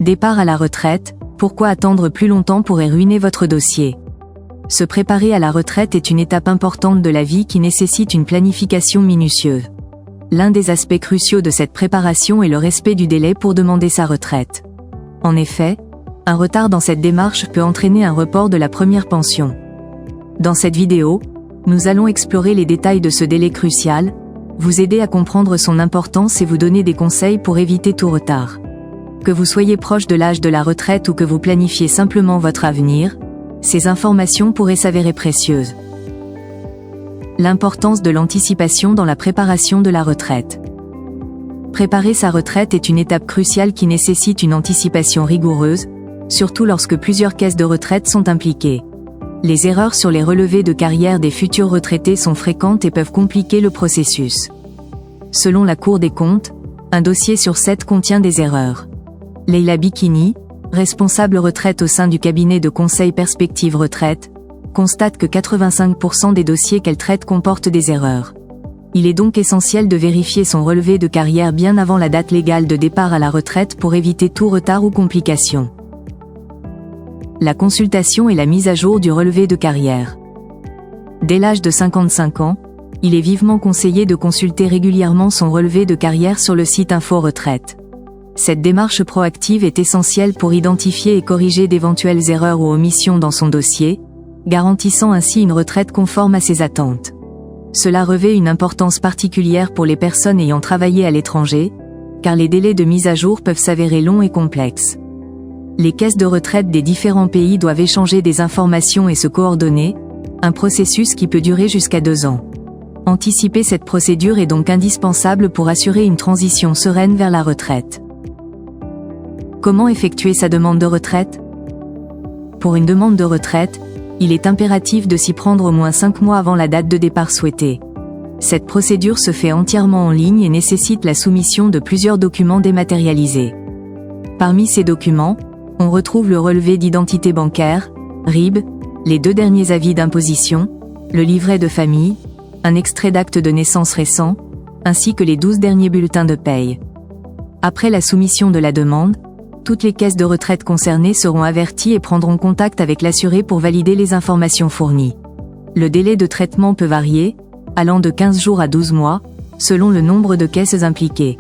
Départ à la retraite, pourquoi attendre plus longtemps pourrait ruiner votre dossier. Se préparer à la retraite est une étape importante de la vie qui nécessite une planification minutieuse. L'un des aspects cruciaux de cette préparation est le respect du délai pour demander sa retraite. En effet, un retard dans cette démarche peut entraîner un report de la première pension. Dans cette vidéo, nous allons explorer les détails de ce délai crucial, vous aider à comprendre son importance et vous donner des conseils pour éviter tout retard. Que vous soyez proche de l'âge de la retraite ou que vous planifiez simplement votre avenir, ces informations pourraient s'avérer précieuses. L'importance de l'anticipation dans la préparation de la retraite. Préparer sa retraite est une étape cruciale qui nécessite une anticipation rigoureuse, surtout lorsque plusieurs caisses de retraite sont impliquées. Les erreurs sur les relevés de carrière des futurs retraités sont fréquentes et peuvent compliquer le processus. Selon la Cour des comptes, un dossier sur 7 contient des erreurs. Leila Bikini, responsable retraite au sein du cabinet de conseil Perspective Retraite, constate que 85% des dossiers qu'elle traite comportent des erreurs. Il est donc essentiel de vérifier son relevé de carrière bien avant la date légale de départ à la retraite pour éviter tout retard ou complication. La consultation et la mise à jour du relevé de carrière. Dès l'âge de 55 ans, il est vivement conseillé de consulter régulièrement son relevé de carrière sur le site Info Retraite. Cette démarche proactive est essentielle pour identifier et corriger d'éventuelles erreurs ou omissions dans son dossier, garantissant ainsi une retraite conforme à ses attentes. Cela revêt une importance particulière pour les personnes ayant travaillé à l'étranger, car les délais de mise à jour peuvent s'avérer longs et complexes. Les caisses de retraite des différents pays doivent échanger des informations et se coordonner, un processus qui peut durer jusqu'à 2 ans. Anticiper cette procédure est donc indispensable pour assurer une transition sereine vers la retraite. Comment effectuer sa demande de retraite ? Pour une demande de retraite, il est impératif de s'y prendre au moins 5 mois avant la date de départ souhaitée. Cette procédure se fait entièrement en ligne et nécessite la soumission de plusieurs documents dématérialisés. Parmi ces documents, on retrouve le relevé d'identité bancaire, RIB, les 2 derniers avis d'imposition, le livret de famille, un extrait d'acte de naissance récent, ainsi que les 12 derniers bulletins de paye. Après la soumission de la demande, toutes les caisses de retraite concernées seront averties et prendront contact avec l'assuré pour valider les informations fournies. Le délai de traitement peut varier, allant de 15 jours à 12 mois, selon le nombre de caisses impliquées.